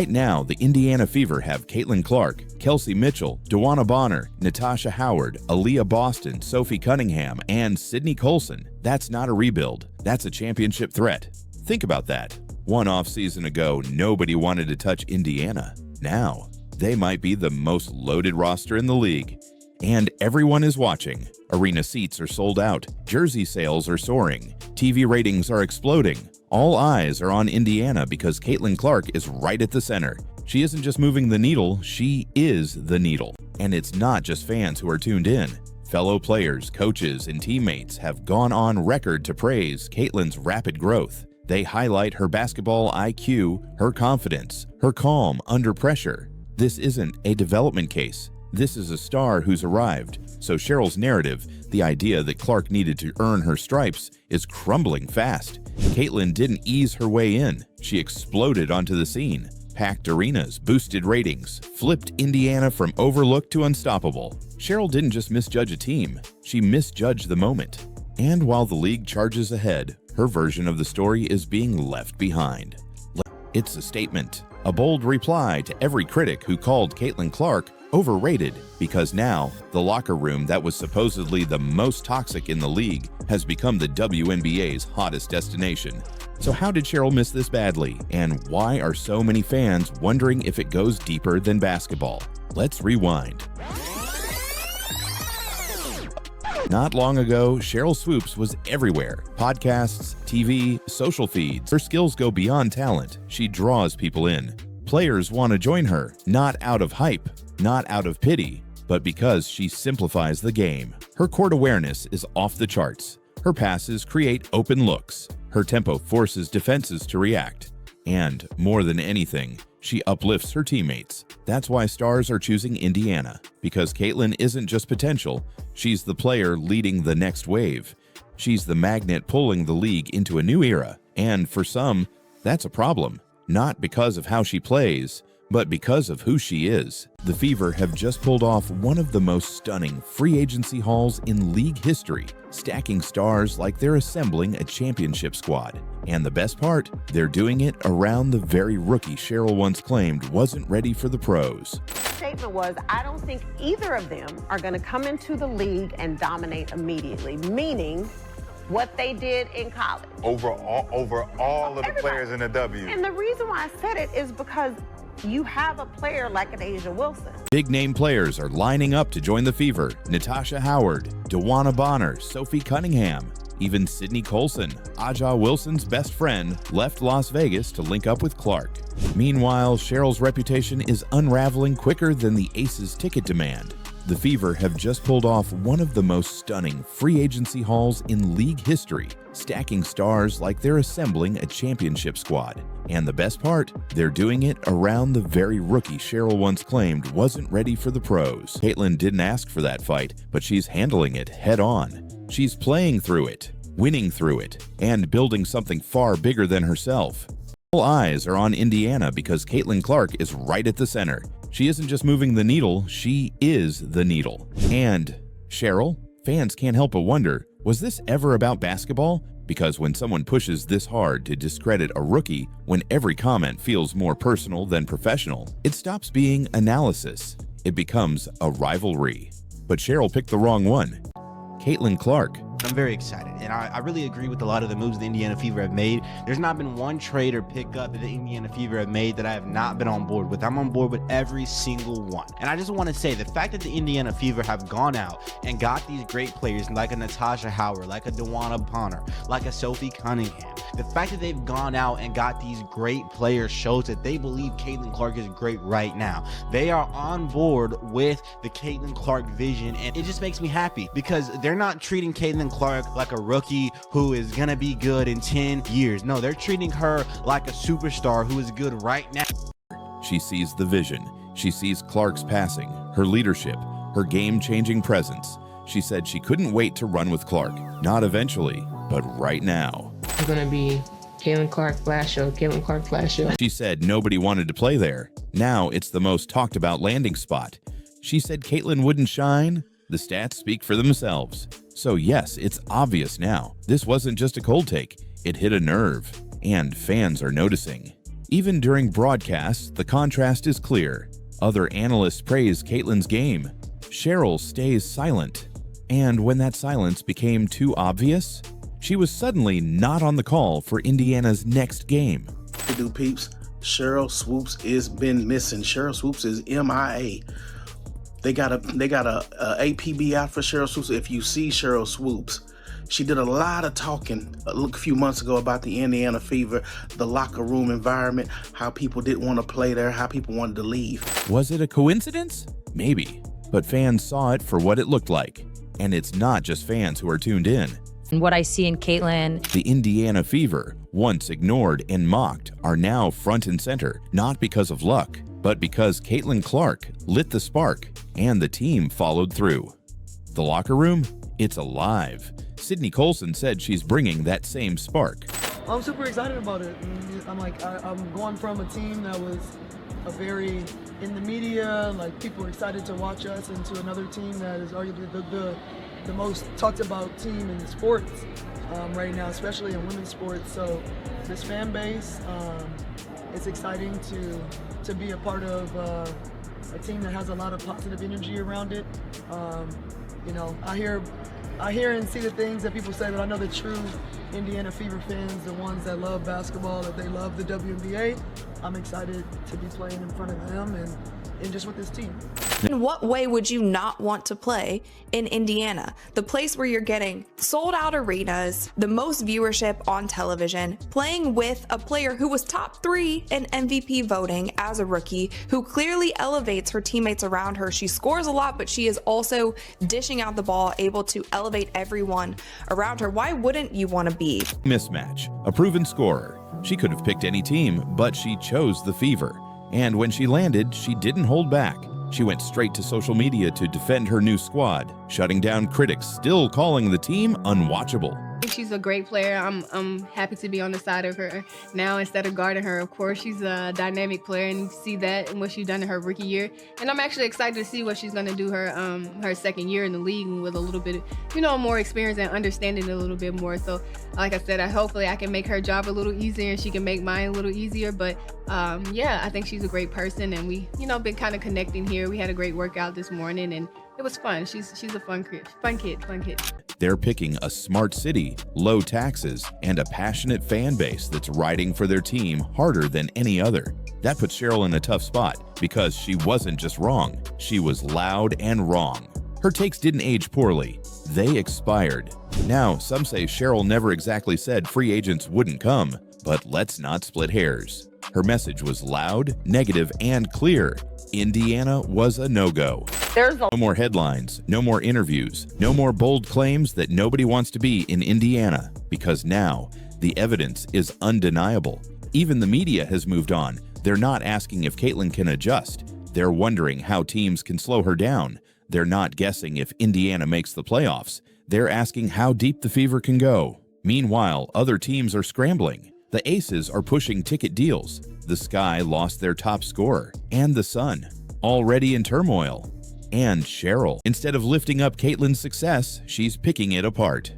Right now, the Indiana Fever have Caitlin Clark, Kelsey Mitchell, DeWanna Bonner, Natasha Howard, Aaliyah Boston, Sophie Cunningham, and Sydney Colson. That's not a rebuild. That's a championship threat. Think about that. One off-season ago, nobody wanted to touch Indiana. Now, they might be the most loaded roster in the league. And everyone is watching. Arena seats are sold out. Jersey sales are soaring. TV ratings are exploding. All eyes are on Indiana because Caitlin Clark is right at the center. She isn't just moving the needle, she is the needle. And it's not just fans who are tuned in. Fellow players, coaches, and teammates have gone on record to praise Caitlin's rapid growth. They highlight her basketball IQ, her confidence, her calm under pressure. This isn't a development case. This is a star who's arrived. So Sheryl's narrative, the idea that Clark needed to earn her stripes, is crumbling fast. Caitlin didn't ease her way in. She exploded onto the scene. Packed arenas, boosted ratings, flipped Indiana from overlooked to unstoppable. Sheryl didn't just misjudge a team, she misjudged the moment. And while the league charges ahead, her version of the story is being left behind. It's a statement, a bold reply to every critic who called Caitlin Clark overrated, because now the locker room that was supposedly the most toxic in the league has become the WNBA's hottest destination. So how did Sheryl miss this badly, and why are so many fans wondering if it goes deeper than basketball? Let's rewind. Not long ago, Sheryl Swoopes was everywhere. Podcasts, TV, social feeds. Her skills go beyond talent. She draws people in. Players want to join her, not out of hype, not out of pity, but because she simplifies the game. Her court awareness is off the charts. Her passes create open looks. Her tempo forces defenses to react. And, more than anything, she uplifts her teammates. That's why stars are choosing Indiana, because Caitlin isn't just potential, she's the player leading the next wave. She's the magnet pulling the league into a new era, and for some, that's a problem. Not because of how she plays, but because of who she is. The Fever have just pulled off one of the most stunning free agency hauls in league history, stacking stars like they're assembling a championship squad. And the best part, they're doing it around the very rookie Sheryl once claimed wasn't ready for the pros. The statement was, I don't think either of them are going to come into the league and dominate immediately, meaning what they did in college. Over all of the players in the W. And the reason why I said it is because you have a player like an A'ja Wilson. Big-name players are lining up to join the Fever. Natasha Howard, DeWanna Bonner, Sophie Cunningham, even Sydney Colson, A'ja Wilson's best friend, left Las Vegas to link up with Clark. Meanwhile, Sheryl's reputation is unraveling quicker than the Aces ticket demand. The Fever have just pulled off one of the most stunning free agency hauls in league history, stacking stars like they're assembling a championship squad. And the best part, they're doing it around the very rookie Sheryl once claimed wasn't ready for the pros. Caitlin didn't ask for that fight, but she's handling it head on. She's playing through it, winning through it, and building something far bigger than herself. All eyes are on Indiana because Caitlin Clark is right at the center. She isn't just moving the needle, she is the needle. And Sheryl? Fans can't help but wonder, was this ever about basketball? Because when someone pushes this hard to discredit a rookie, when every comment feels more personal than professional, it stops being analysis. It becomes a rivalry. But Sheryl picked the wrong one. Caitlin Clark. I'm very excited, and I really agree with a lot of the moves the Indiana Fever have made. There's not been one trade or pickup that the Indiana Fever have made that I have not been on board with. I'm on board with every single one. And I just want to say, the fact that the Indiana Fever have gone out and got these great players like a Natasha Howard, like a DeWanna Bonner, like a Sophie Cunningham, the fact that they've gone out and got these great players shows that they believe Caitlin Clark is great right now. They are on board with the Caitlin Clark vision, and it just makes me happy because they're not treating Caitlin Clark like a rookie who is gonna be good in 10 years. No, they're treating her like a superstar who is good right now. She sees the vision. She sees Clark's passing, her leadership, her game-changing presence. She said she couldn't wait to run with Clark. Not eventually, but right now. It's gonna be Caitlin Clark Flash Show, Caitlin Clark Flash Show. She said nobody wanted to play there. Now it's the most talked about landing spot. She said Caitlin wouldn't shine. The stats speak for themselves. So yes, it's obvious now. This wasn't just a cold take. It hit a nerve. And fans are noticing. Even during broadcasts, the contrast is clear. Other analysts praise Caitlyn's game. Sheryl stays silent. And when that silence became too obvious, she was suddenly not on the call for Indiana's next game. Hey, do peeps, Sheryl Swoopes is been missing. Sheryl Swoopes is MIA. They got a APB out for Sheryl Swoopes. If you see Sheryl Swoopes, she did a lot of talking a few months ago about the Indiana Fever, the locker room environment, how people didn't want to play there, how people wanted to leave. Was it a coincidence? Maybe. But fans saw it for what it looked like. And it's not just fans who are tuned in. And what I see in Caitlyn. The Indiana Fever, once ignored and mocked, are now front and center, not because of luck, but because Caitlin Clark lit the spark and the team followed through. The locker room? It's alive. Sydney Colson said she's bringing that same spark. I'm super excited about it. I'm going from a team that was a very in the media, like people are excited to watch us, into another team that is arguably the most talked about team in sports right now, especially in women's sports. So this fan base, it's exciting to be a part of a team that has a lot of positive energy around it. You know, I hear and see the things that people say, but I know the true Indiana Fever fans, the ones that love basketball, that they love the WNBA, I'm excited to be playing in front of them and just with this team. In what way would you not want to play in Indiana? The place where you're getting sold out arenas, the most viewership on television, playing with a player who was top 3 in MVP voting as a rookie, who clearly elevates her teammates around her. She scores a lot, but she is also dishing out the ball, able to elevate everyone around her. Why wouldn't you want to be? Mismatch, a proven scorer. She could have picked any team, but she chose the Fever. And when she landed, she didn't hold back. She went straight to social media to defend her new squad, shutting down critics still calling the team unwatchable. She's a great player. I'm happy to be on the side of her now instead of guarding her. Of course, she's a dynamic player, and you see that and what she's done in her rookie year. And I'm actually excited to see what she's going to do her second year in the league with a little bit, more experience and understanding a little bit more. So, like I said, hopefully I can make her job a little easier and she can make mine a little easier. But I think she's a great person, and we, been kind of connecting here. We had a great workout this morning, and it was fun. She's a fun kid. They're picking a smart city, low taxes, and a passionate fan base that's riding for their team harder than any other. That puts Sheryl in a tough spot because she wasn't just wrong, she was loud and wrong. Her takes didn't age poorly. They expired. Now, some say Sheryl never exactly said free agents wouldn't come, but let's not split hairs. Her message was loud, negative, and clear. Indiana was a no-go. No more headlines, no more interviews, no more bold claims that nobody wants to be in Indiana, because now the evidence is undeniable. Even the media has moved on. They're not asking if Caitlyn can adjust. They're wondering how teams can slow her down. They're not guessing if Indiana makes the playoffs. They're asking how deep the Fever can go. Meanwhile, other teams are scrambling. The Aces are pushing ticket deals. The Sky lost their top scorer, and the Sun, already in turmoil. And Sheryl, instead of lifting up Caitlyn's success, she's picking it apart.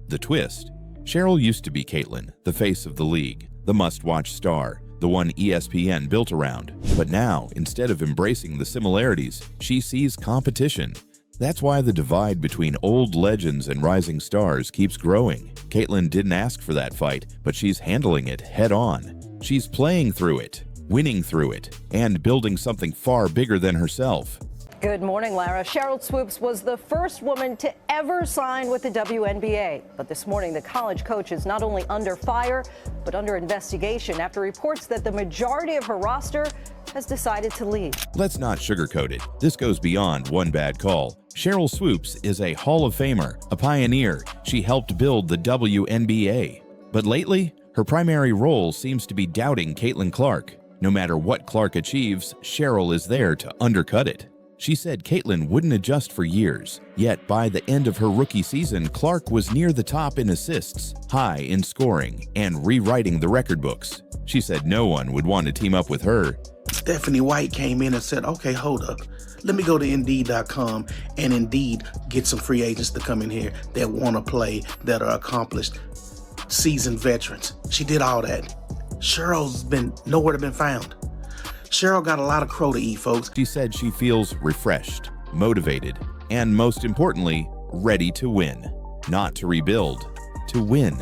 The twist: Sheryl used to be Caitlyn, the face of the league, the must-watch star, the one ESPN built around. But now, instead of embracing the similarities, she sees competition. That's why the divide between old legends and rising stars keeps growing. Caitlyn didn't ask for that fight, but she's handling it head-on. She's playing through it, winning through it, and building something far bigger than herself. Good morning, Lara. Sheryl Swoopes was the first woman to ever sign with the WNBA. But this morning, the college coach is not only under fire, but under investigation after reports that the majority of her roster has decided to leave. Let's not sugarcoat it. This goes beyond one bad call. Sheryl Swoopes is a Hall of Famer, a pioneer. She helped build the WNBA. But lately, her primary role seems to be doubting Caitlin Clark. No matter what Clark achieves, Sheryl is there to undercut it. She said Caitlyn wouldn't adjust for years, yet by the end of her rookie season, Clark was near the top in assists, high in scoring, and rewriting the record books. She said no one would want to team up with her. Stephanie White came in and said, okay, hold up. Let me go to Indeed.com and Indeed get some free agents to come in here that want to play, that are accomplished, seasoned veterans. She did all that. Cheryl's been nowhere to been found. Sheryl got a lot of crow to eat, folks. She said she feels refreshed, motivated, and most importantly, ready to win. Not to rebuild, to win.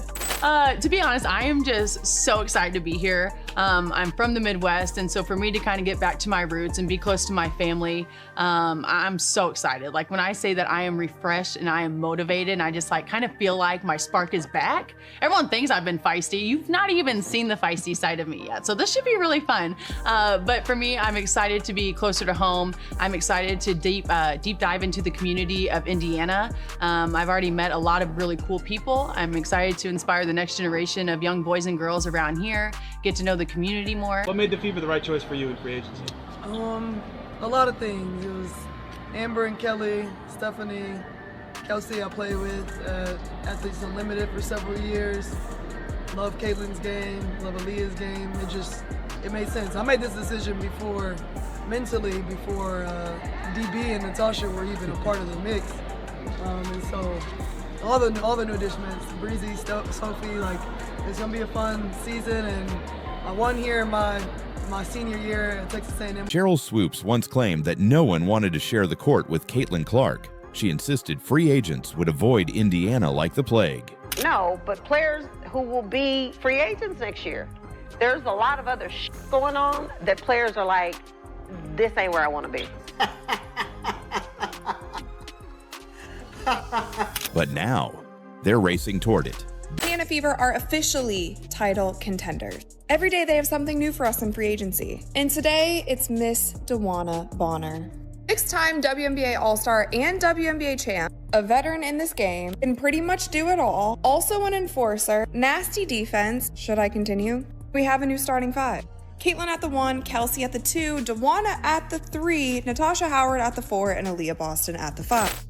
To be honest, I am just so excited to be here. I'm from the Midwest, and so for me to kind of get back to my roots and be close to my family, I'm so excited. Like when I say that I am refreshed and I am motivated and I just like kind of feel like my spark is back. Everyone thinks I've been feisty. You've not even seen the feisty side of me yet. So this should be really fun. But for me, I'm excited to be closer to home. I'm excited to deep dive into the community of Indiana. I've already met a lot of really cool people. I'm excited to inspire the next generation of young boys and girls around here, get to know the community more. What made the Fever the right choice for you in free agency? A lot of things. It was Amber and Kelly, Stephanie, Kelsey I played with at Athletes Unlimited for several years. Love Caitlin's game, love Aaliyah's game. It made sense. I made this decision mentally before DB and Natasha were even a part of the mix. And so all the new additions, Breezy, Sophie, like it's gonna be a fun season, and I won here in my senior year at Texas A&M. Sheryl Swoopes once claimed that no one wanted to share the court with Caitlin Clark. She insisted free agents would avoid Indiana like the plague. No, but players who will be free agents next year, there's a lot of other going on that players are like, this ain't where I want to be. But now, they're racing toward it. Indiana Fever are officially title contenders. Every day they have something new for us in free agency. And today it's Miss DeWanna Bonner. 6-time WNBA All-Star and WNBA champ, a veteran in this game, can pretty much do it all, also an enforcer, nasty defense. Should I continue? We have a new starting five. Caitlin at the 1, Kelsey at the 2, DeWanna at the 3, Natasha Howard at the 4, and Aaliyah Boston at the 5.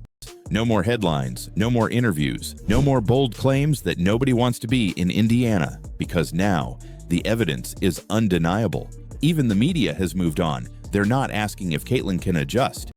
No more headlines, no more interviews, no more bold claims that nobody wants to be in Indiana, because now the evidence is undeniable. Even the media has moved on. They're not asking if Caitlin can adjust.